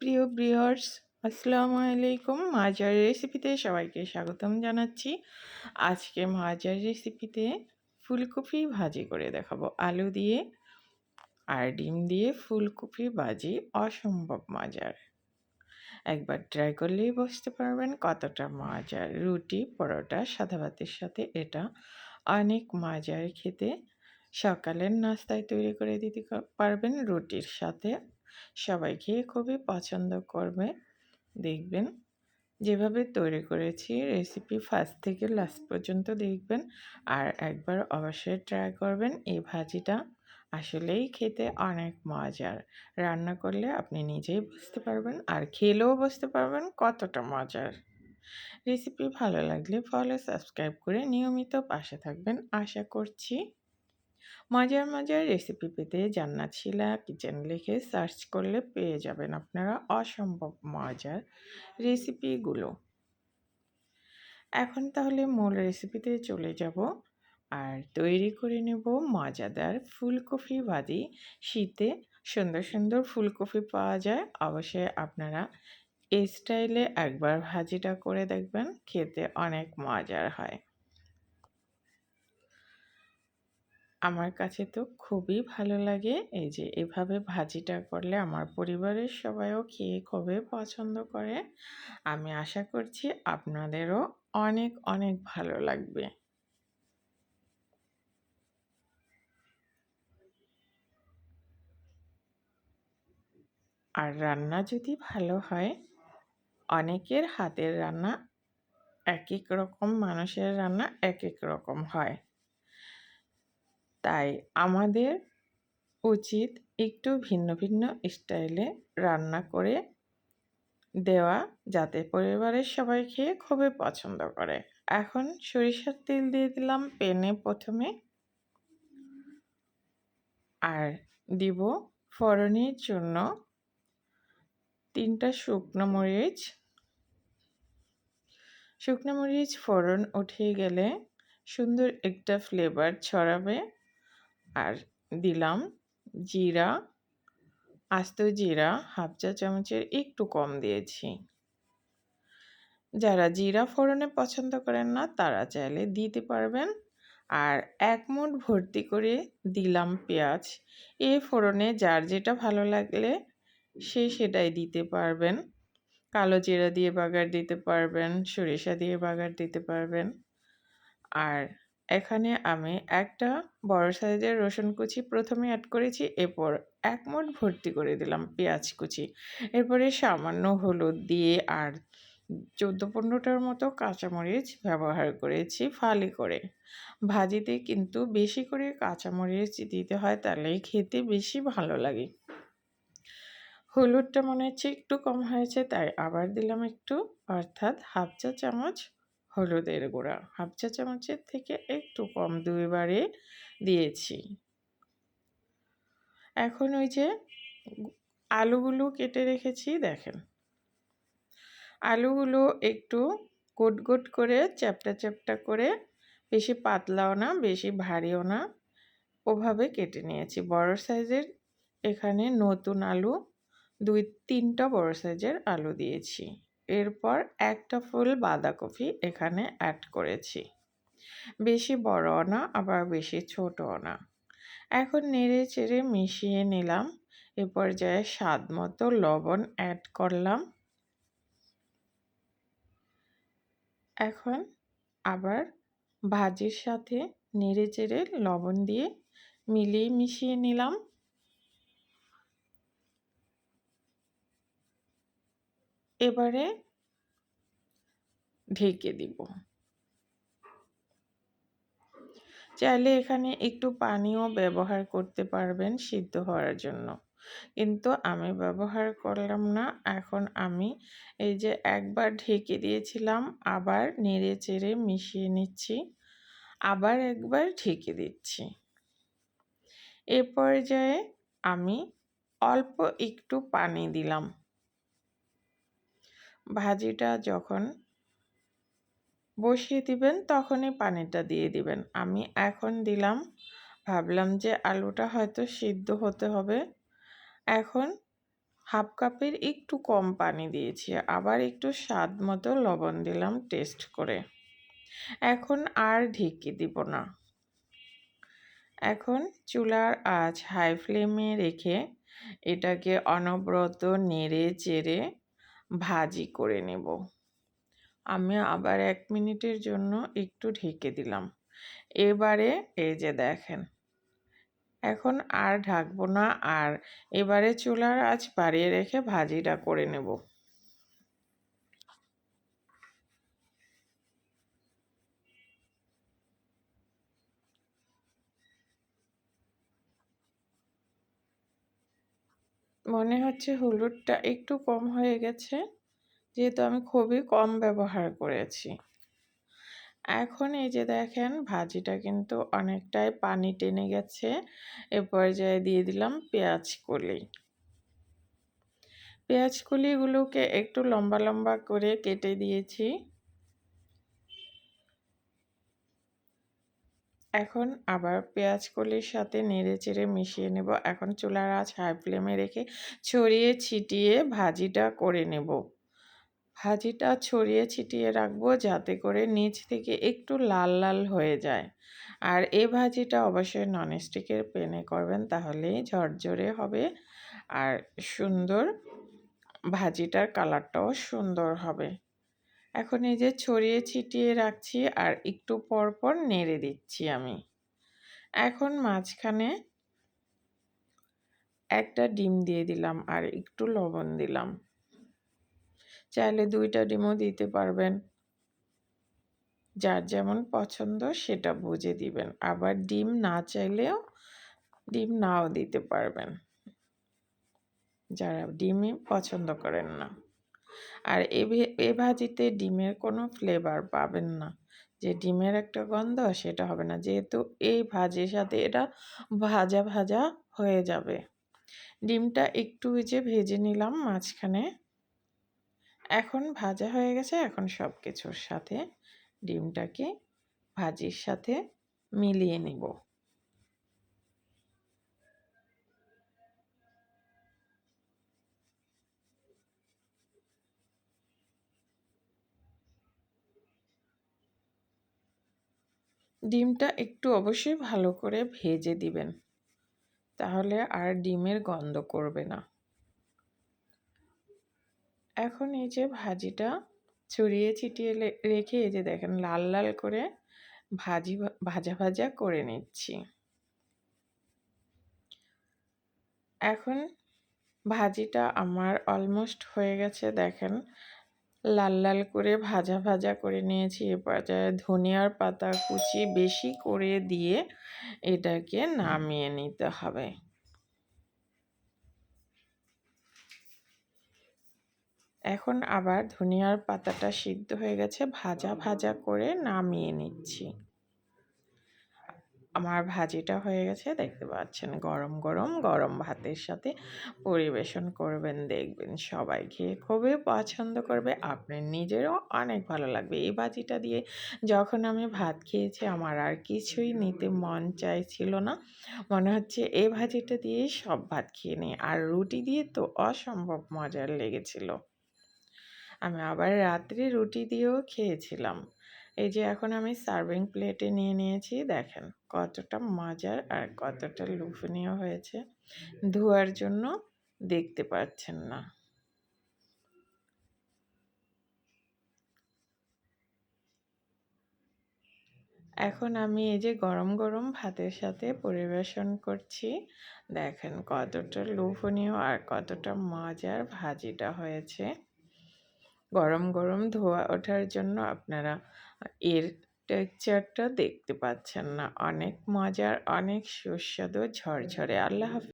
প্রিয় ভিউয়ার্স, আসসালামু আলাইকুম। মাজার রেসিপিতে সবাইকে স্বাগতম জানাচ্ছি। আজকে মাজার রেসিপিতে ফুলকপি ভাজি করে দেখাবো। আলু দিয়ে আর ডিম দিয়ে ফুলকপি ভাজি অসম্ভব মজার। একবার ট্রাই করলেই বুঝতে পারবেন কতটা মজার। রুটি, পরোটা, সাদা ভাতের সাথে এটা অনেক মজার খেতে। সকালের নাস্তায় তৈরি করে দিতে পারবেন রুটির সাথে। সবাই খেয়ে খুবই পছন্দ করবে। দেখবেন যেভাবে তৈরি করেছি রেসিপি ফার্স্ট থেকে লাস্ট পর্যন্ত দেখবেন আর একবার অবশ্যই ট্রাই করবেন। এই ভাজিটা আসলেই খেতে অনেক মজার। রান্না করলে আপনি নিজেই বুঝতে পারবেন আর খেলেও বুঝতে পারবেন কতটা মজার। রেসিপি ভালো লাগলে ফলো সাবস্ক্রাইব করে নিয়মিত পাশে থাকবেন আশা করছি। মজার মজার রেসিপি পেতে জান্নাত শিলা কিচেন লিখে সার্চ করলে পেয়ে যাবেন আপনারা অসম্ভব মজার রেসিপিগুলো। এখন তাহলে মূল রেসিপিতে চলে যাব আর তৈরি করে নেব মজাদার ফুলকপি ভাজি। শীতে সুন্দর সুন্দর ফুলকপি পাওয়া যায়, অবশ্যই আপনারা এই স্টাইলে একবার ভাজিটা করে দেখবেন, খেতে অনেক মজার হয়। আমার কাছে তো খুবই ভালো লাগে। এই যে এভাবে ভাজিটা করলে আমার পরিবারের সবাইও খেয়ে খুবই পছন্দ করে। আমি আশা করছি আপনাদেরও অনেক অনেক ভালো লাগবে। আর রান্না যদি ভালো হয়, অনেকের হাতের রান্না এক এক রকম, মানুষের রান্না এক এক রকম হয়। তাই আমাদের উচিত একটু ভিন্ন ভিন্ন স্টাইলে রান্না করে দেওয়া, যাতে পরিবারের সবাই খেয়ে খুবই পছন্দ করে। এখন সরিষার তেল দিয়ে দিলাম প্যানে প্রথমে, আর দিব ফোড়নের জন্য 3টা শুকনো মরিচ। শুকনো মরিচ ফোড়ন উঠে গেলে সুন্দর একটা ফ্লেভার ছড়াবে। আর দিলাম জিরা, আস্ত জিরা হাফ চা চামচের একটু কম দিয়েছি। যারা জিরা ফোড়নে পছন্দ করেন না তারা চাইলে দিতে পারবেন। আর 1 মুঠ ভর্তি করে দিলাম পেঁয়াজ। এই ফোড়নে যার যেটা ভালো লাগলে সে সেটাই দিতে পারবেন। কালো জিরা দিয়ে বাগার দিতে পারবেন, সরিষা দিয়ে বাগার দিতে পারবেন। আর এখানে আমি একটা বড় সাইজের রসুন কুচি প্রথমে অ্যাড করেছি, এরপর 1 মুঠ ভর্তি করে দিলাম পেঁয়াজ কুচি। এরপরে সামান্য হলুদ দিয়ে আর 14-15টার মতো কাঁচামরিচ ব্যবহার করেছি ফালি করে। ভাজিতে কিন্তু বেশি করে কাঁচামরিচ দিতে হয়, তাহলেই খেতে বেশি ভালো লাগে। হলুদটা মনে হচ্ছে একটু কম হয়েছে, তাই আবার দিলাম একটু, অর্থাৎ হাফ চা চামচ হলুদের গুঁড়া। হাফ চা চামচের থেকে একটু কম, 2 বারে দিয়েছি। এখন ওই যে আলুগুলো কেটে রেখেছি, দেখেন আলুগুলো একটু গোট গোট করে চ্যাপ্টা চ্যাপ্টা করে, বেশি পাতলাও না বেশি ভারীও না, ওভাবে কেটে নিয়েছি। বড় সাইজের এখানে নতুন আলু 2-3টা বড় সাইজের আলু দিয়েছি। এরপর একটা ফুল বাঁধাকপি এখানে অ্যাড করেছি। বেশি বড়ও না আবার বেশি ছোটও না। এখন নেড়ে চেড়ে মিশিয়ে নিলাম। এ পর্যায়ে স্বাদ মতো লবণ অ্যাড করলাম। এখন আবার ভাজির সাথে নেড়ে চেড়ে লবণ দিয়ে মিলিয়ে মিশিয়ে নিলাম। এবারে ঢেকে দিব। চাইলে এখানে একটু পানিও ব্যবহার করতে পারবেন সিদ্ধ হওয়ার জন্য, কিন্তু আমি ব্যবহার করলাম না। এখন আমি এই যে একবার ঢেকে দিয়েছিলাম, আবার নেড়ে চেড়ে মিশিয়ে নিচ্ছি, আবার একবার ঢেকে দিচ্ছি। এ পর্যায়ে আমি অল্প একটু পানি দিলাম। ভাজিটা যখন বসিয়ে দিবেন তখনই পানিটা দিয়ে দিবেন। আমি এখন দিলাম, ভাবলাম যে আলুটা হয়তো সিদ্ধ হতে হবে। এখন হাফ কাপের একটু কম পানি দিয়েছি, আবার একটু স্বাদ মতো লবণ দিলাম টেস্ট করে। এখন আর ঢেকে দিব না। এখন চুলার আঁচ হাই ফ্লেমে রেখে এটাকে অনবরত নেড়ে চেড়ে ভাজি করে নেব। আমি আবার 1 মিনিটের জন্য একটু ঢেকে দিলাম। এবারে এই যে দেখেন, এখন আর ঢাকবো না, আর এবারে চুলার আঁচ বাড়িয়ে রেখে ভাজিটা করে নেব। মনে হচ্ছে হলুদটা একটু কম হয়ে গেছে, যেহেতু আমি খুবই কম ব্যবহার করেছি। এখন এই যে দেখেন ভাজিটা কিন্তু অনেকটাই পানি টেনে গেছে। এ পর্যায়ে দিয়ে দিলাম পেঁয়াজ কলি। পেঁয়াজ কলিগুলোকে একটু লম্বা লম্বা করে কেটে দিয়েছি। এখন আবার পেঁয়াজ কলির সাথে নেড়েচেড়ে মিশিয়ে নেব। এখন চুলার আঁচ হাই ফ্লেমে রেখে ছড়িয়ে ছিটিয়ে ভাজিটা করে নেব। ভাজিটা ছড়িয়ে ছিটিয়ে রাখবো যাতে করে নিচ থেকে একটু লাল লাল হয়ে যায়। আর এই ভাজিটা অবশ্যই ননস্টিকের প্যানে করবেন, তাহলেই ঝরঝরে হবে আর সুন্দর, ভাজিটার কালারটাও সুন্দর হবে। এখন এই যে ছড়িয়ে ছিটিয়ে রাখছি আর একটু পর পর নেড়ে দিচ্ছি আমি। এখন মাঝখানে একটা ডিম দিয়ে দিলাম আর একটু লবণ দিলাম। চাইলে 2টা ডিমও দিতে পারবেন। যার যেমন পছন্দ সেটা বুঝে দিবেন। আবার ডিম না চাইলেও ডিম নাও দিতে পারবেন, যারা ডিমই পছন্দ করেন না। আর এ ভাজিতে ডিমের কোনো ফ্লেভার পাবেন না, যে ডিমের একটা গন্ধ সেটা হবে না, যেহেতু এই ভাজির সাথে এটা ভাজা ভাজা হয়ে যাবে। ডিমটা একটু যে ভেজে নিলাম মাঝখানে। এখন ভাজা হয়ে গেছে, এখন সব কিছুর সাথে ডিমটাকে ভাজির সাথে মিলিয়ে নেব। ডিমটা একটু অবশ্যই ভালো করে ভেজে দিবেন, তাহলে আর ডিমের গন্ধ করবে না। এখন এই যে ভাজিটা ছড়িয়ে ছিটিয়ে রেখে এই যে দেখেন লাল লাল করে ভাজা ভাজা করে নিচ্ছি। এখন ভাজিটা আমার অলমোস্ট হয়ে গেছে, দেখেন লাল লাল করে ভাজা ভাজা করে নিয়েছি। এ পর্যায়ে ধনিয়ার পাতা কুচি বেশি করে দিয়ে এটাকে নামিয়ে নিতে হবে। এখন আবার ধনিয়ার পাতাটা সিদ্ধ হয়ে গেছে, ভাজা ভাজা করে নামিয়ে নিচ্ছি। আমার ভাজিটা হয়ে গেছে, দেখতে পাচ্ছেন গরম গরম গরম ভাতের সাথে পরিবেশন করবেন, দেখবেন সবাই খেয়ে খুবই পছন্দ করবে, আপনার নিজেরও অনেক ভালো লাগবে। এই ভাজিটা দিয়ে যখন আমি ভাত খেয়েছি আমার আর কিছুই নিতে মন চাইছিল না, মনে হচ্ছে এই ভাজিটা দিয়েই সব ভাত খেয়ে নিই। আর রুটি দিয়ে তো অসম্ভব মজার লেগেছিল। আমি আবার রাত্রে রুটি দিয়েও খেয়েছিলাম। এই যে এখন আমি সার্ভিং প্লেটে নিয়ে নিয়েছি, দেখেন কতটা মজার আর কতটা লোভনীয় হয়েছে, ধোয়ার জন্য দেখতে পাচ্ছেন না। এখন আমি এই যে গরম গরম ভাতের সাথে পরিবেশন করছি, দেখেন কতটা লোভনীয় আর কতটা মজার ভাজিটা হয়েছে। গরম গরম ধোয়া ওঠার জন্য আপনারা এর টেক্সচারটা দেখতে পাচ্ছেন না, অনেক মজার, অনেক সুস্বাদু, ঝরঝরে। আল্লাহ হাফেজ।